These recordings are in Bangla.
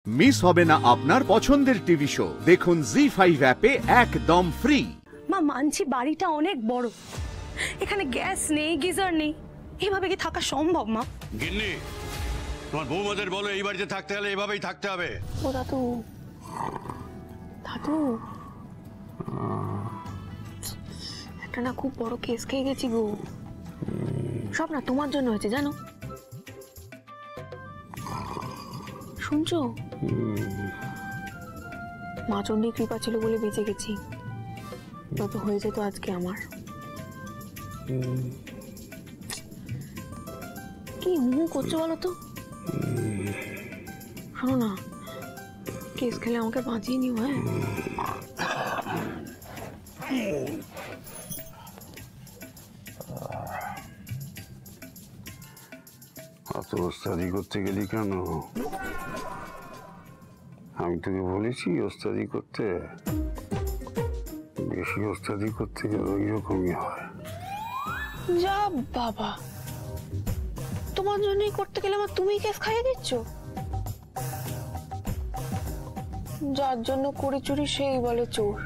মিস হবে না আপনার পছন্দের টিভি শো। দেখুন জি5 অ্যাপে একদম ফ্রি। মা মানছি বাড়িটা অনেক বড়, এখানে গ্যাস নেই, গিজার নেই, এভাবে কি থাকা সম্ভব? মা গিন্নি, তোমার বৌমাদের বলো এই বাড়িতে থাকতে হলে এভাবেই থাকতে হবে। ও দাদু, দাদু একটা না খুব বড় কেস খেয়ে গেছি গো। সব না তোমার জন্য হয়েছে জানো, শুনছো? মা চণ্ডীর কৃপা ছিল বলে বেঁচে গেছি, যত হয়ে যেত আজকে আমার। কি হু করছো বলো তো? শোনো না, কেস খেলে আমাকে বাঁচিয়ে নিও। হ্যাঁ অত ওস্তাদি করতে গেলি কেন? আমি তোকে বলেছি ওস্তাদি করতে, বেশি ওস্তাদি করতে গেলে ওই রকমই হয়। যা বাবা, তোমার জন্যই করতে গেলে আমার তুমি কেস খাইয়ে দিচ্ছ। যার জন্য করি চুরি সেই বলে চোর।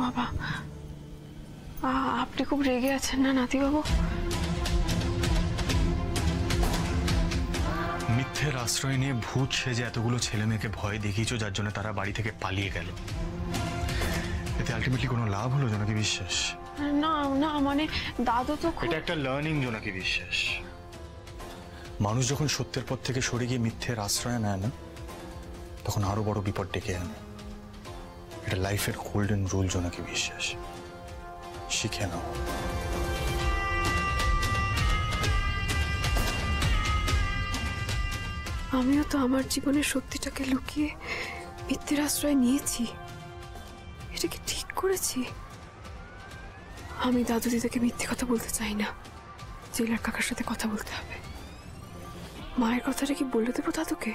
বাবা, আপনি খুব রেগে আছেন না নাতিবাবু? মিথ্যের আশ্রয় নিয়ে ভূত সেজে এতগুলো ছেলে মেয়েকে ভয় দেখিয়েছো, যার জন্য তারা বাড়ি থেকে পালিয়ে গেল। এতে আলটিমেটলি কোনো লাভ হলো জোনাকি বিশ্বাস? না না, মানে দাদু তো এটা একটা লার্নিং জোনাকি বিশ্বাস। মানুষ যখন সত্যের পথ থেকে সরে গিয়ে মিথ্যের আশ্রয় নেয় না, তখন আরো বড় বিপদ ডেকে আনে। এটা লাইফের গোল্ডেন রুল জোনাকি বিশ্বাস, শিখে নাও। আমিও তো আমার জীবনের সত্যিটাকে লুকিয়ে মিথ্যের আশ্রয় নিয়েছি। এটা কি ঠিক করেছি? আমি দাদু দিদাকে মিথ্যে কথা বলতে চাই না, জেলার কাকার সাথে কথা বলতে হবে। মায়ের কথাটা কি বলে দেবো দাদুকে?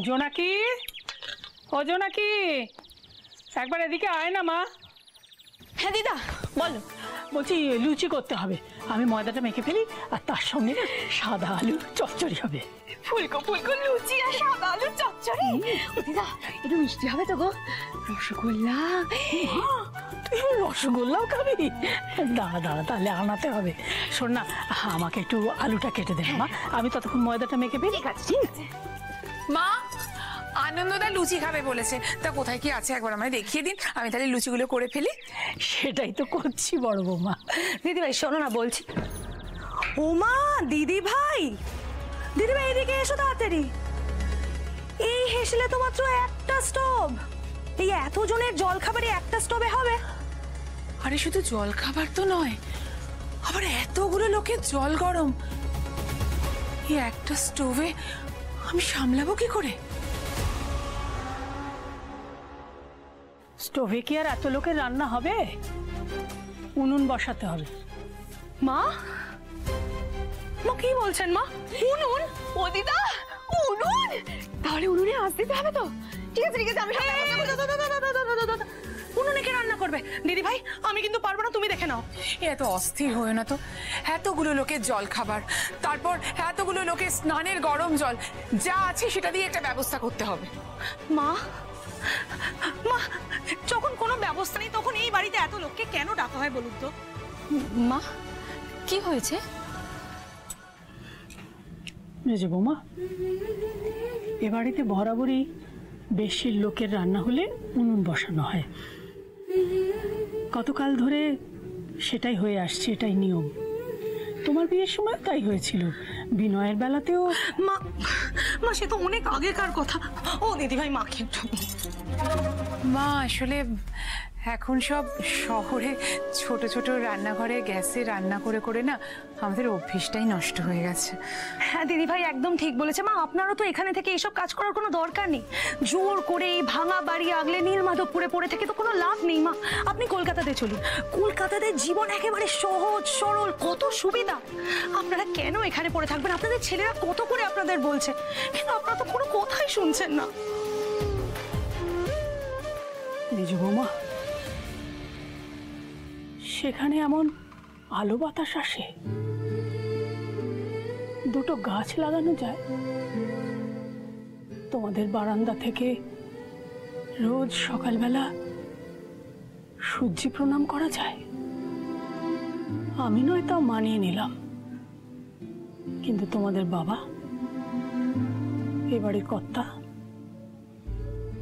জোনাকি, ও জোনাকি, একবার এদিকে আয় না মা। হ্যাঁ দিদা বলো। বলছি লুচি করতে হবে, আমি ময়দাটা মেখে ফেলি, আর তার সঙ্গে সাদা আলু চচ্চড়ি হবে। ফুলকো ফুলকো লুচি আর সাদা আলু চচ্চড়ি। দিদা একটু মিষ্টি হবে তো গো, রসগোল্লা। তুই রসগোল্লাও খাবি? দাঁড়া দাঁড়া, তাহলে আনাতে হবে। শোন না, আমাকে একটু আলুটা কেটে দে মা, আমি ততক্ষণ ময়দাটা মেখে ফেলি। ঠিক আছে ঠিক আছে। মা, আনন্দদা লুচি খাবে বলেছে, তা কোথায় কি আছে একবার আমায় দেখিয়ে দিন, আমি তাহলে লুচিগুলো করে ফেলি। সেটাই তো করছি বড় বৌমা। দিদি ভাই শোনো না বলছি। ও মা, দিদি ভাই, দিদি ভাই এদিকে এসো তাড়াতাড়ি। এই হেসলে তো মাত্র একটা স্টোভ, এই এতজনের জল খাবারই একটা স্টোভে হবে? আরে শুধু জল খাবার তো নয়, আবার এতগুলো লোকের জল গরম, এই একটা স্টোভে আমি সামলাবো কি করে? স্টোভে কি আর এত লোকের রান্না হবে? উনুন বসাতে হবে। মা, মা কি বলছেন মা? উনুন? ও দিদা, উনুন? তাহলে উনুনে আঁচ দিতে হবে তো? ঠিক আছে ঠিক আছে, আমি উনুনে কে রান্না করবে? দিদি ভাই আমি কিন্তু পারবো না, তুমি দেখে নাও। এত অস্থির হয়ে না তো, এতগুলো লোকের জল খাবার, তারপর এতগুলো লোকের স্নানের গরম জল, যা আছে সেটা দিয়ে একটা ব্যবস্থা করতে হবে। মা, মা যখন কোনো ব্যবস্থা নেই তখন এই বাড়িতে এত লোককে কেন ডাকা হয় বলুন তো? মা কি হয়েছে? বুঝে বৌমা, এ বাড়িতে বরাবরই বেশি লোকের রান্না হলে উনুন বসানো হয়। কতকাল ধরে সেটাই হয়ে আসছে, এটাই নিয়ম। তোমার বিয়ের সময় তাই হয়েছিল, বিনয়ের বেলাতেও। মা মা সে তো অনেক আগেকার কথা। ও দিদিভাই মাকে একটু। মা আসলে এখন সব শহরে ছোট ছোট রান্নাঘরে গ্যাসে রান্না করে করে না আমাদের অভ্যেসটাই নষ্ট হয়ে গেছে। হ্যাঁ দিদিভাই একদম ঠিক বলেছে মা, আপনারও তো এখানে থেকে এইসব কাজ করার কোনো দরকার নেই। জোর করে এই ভাঙা বাড়ি আগলে নীলমাধবপুরে পড়ে থেকে তো কোনো লাভ নেই মা। আপনি কলকাতাতে চলুন, কলকাতাতে জীবন একেবারে সহজ সরল, কত সুবিধা। আপনারা কেন এখানে পড়ে থাকবেন? আপনাদের ছেলেরা কত করে আপনাদের বলছে, কিন্তু আপনারা তো কোনো কথাই শুনছেন না। নিজ বৌমা, সেখানে এমন আলো বাতাস আসে, দুটো গাছ লাগানো যায়, তোমাদের বারান্দা থেকে রোজ সকালবেলা সূর্যি প্রণাম করা যায়। আমি নয় তাও মানিয়ে নিলাম, কিন্তু তোমাদের বাবা, এ বাড়ির কর্তা,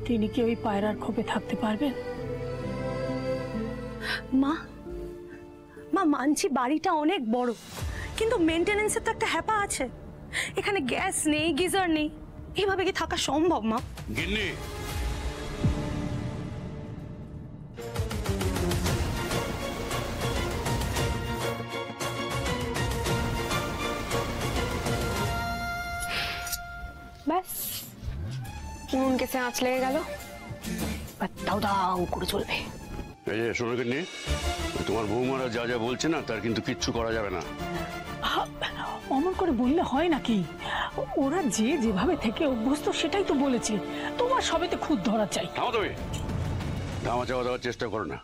তিনি কি ওই পায়রার খোপে থাকতে পারবেন? মা মা মানছি বাড়িটা অনেক বড়, কিন্তু মেনটেনেন্সের তো একটা হ্যাপা আছে। এখানে গ্যাস নেই, গিজার নেই, এভাবে কি থাকা সম্ভব মা? গিন্নি, ব্যাস নুন কেসে আঁচ লেগে গেল, দাও দাও করে চলবে। এই যে শোনো গিন্নি, তোমার বৌমারা যা যা বলছে না তার কিন্তু কিচ্ছু করা যাবে না। অমন করে বললে হয় নাকি? ওরা যে যেভাবে থেকে অভ্যস্ত সেটাই তো বলেছে, তোমার সবেতে খুদ ধরা চাই। থামো তুমি, ধামা চাওয়া দেওয়ার চেষ্টা করো না।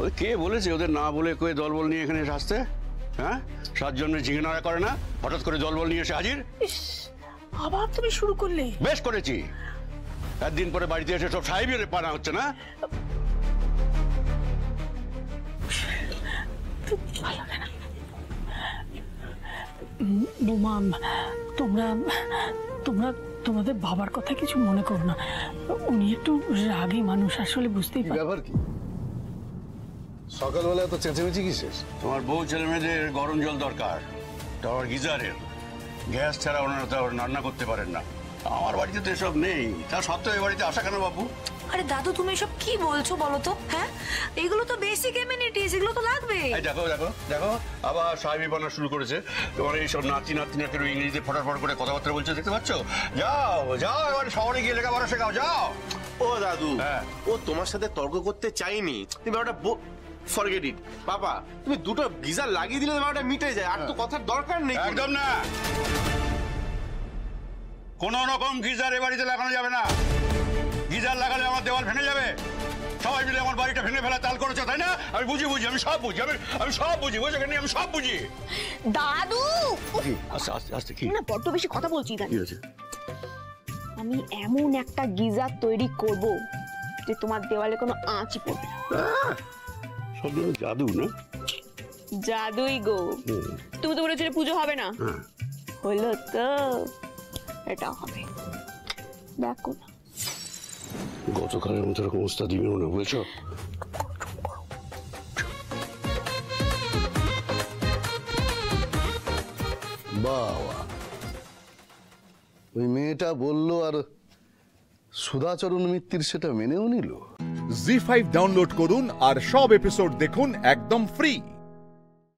ওই কে বলেছে ওদের না বলে কয়ে দলবল নিয়ে এখানে এসে আসতে? হ্যাঁ, 7 জন্মে ঝিঙে নাড়া করে না, হঠাৎ করে দলবল নিয়ে এসে হাজির। আবার তুমি শুরু করলে? বেশ করেছি, একদিন পরে বাড়িতে এসে সব সাহেবের পানা হচ্ছে না। ভালো লাগে না। বৌমা, তোমরা তোমরা তোমাদের বাবার কথা কিছু মনে করো না, উনি একটু রাগী মানুষ, আসলে বুঝতেই পারি। ব্যাপার কি সকালবেলা তো চেঁচেমেচি কিসের? তোমার বউ ছেলে মেয়েদের গরম জল দরকার, তারপর গিজারের। গ্যাস ছাড়া ওনারা তো রান্না করতে পারেন না। আমার বাড়িতে তো এসব নেই, তা সত্ত্বেও এই বাড়িতে আসা কেন বাবু? আরে দাদু তুমি এসব কি বলছো বলো তো? হ্যাঁ, এগুলো তো বেসিক এমিনিটিস, এগুলো তো লাগবে। এই দেখো দেখো দেখো, আবার সাহেবি বানা শুরু করেছে। তোমার এইসব নাতি নাতিনাকের ইংরেজিতে ফটাফট করে কথাবার্তা বলছে, দেখতে পাচ্ছ? যাও যাও, এবার শহরে গিয়ে লেখাপড়া শেখাও, যাও। ও দাদু, হ্যাঁ। ও তোমার সাথে তর্ক করতে চাইনি। তুমি ব্যাপারটা ফরগেট ইট। বাবা, তুমি দুটো গিজার লাগিয়ে দিলে ব্যাপারটা মিটে যায়, আর তো কথার দরকার নেই। একদম না, কোন রকম গিজার এ বাড়িতে লাগানো যাবে না। গিজার লাগালে আমার দেওয়াল ভেঙে যাবে। সবাই মিলে আমার বাড়িটা ভেঙে ফেলা তাল করেছে, তাই না? আমি বুঝি, আমি সব বুঝি, আমি সব বুঝি, বুঝে কেন? আমি সব বুঝি। দাদু আস্তে আস্তে আস্তে, কি না বড্ড বেশি কথা বলছি। কি হয়েছে? আমি এমন একটা গিজার তৈরি করব যে তোমার দেওয়ালে কোনো আঁচই পড়বে না। সব জাদু না? জাদুই গো। তুমি তো বলেছিলে পুজো হবে না, হলো তো, এটা হবে, দেখো না। গতকালের মতো এরকম অবস্থা দিবেও না, বুঝছো? বাবা, ওই মেয়েটা বললো আর সুধাচরণ মিত্তির সেটা মেনেও নিল। জি5 ডাউনলোড করুন আর সব এপিসোড দেখুন একদম ফ্রি।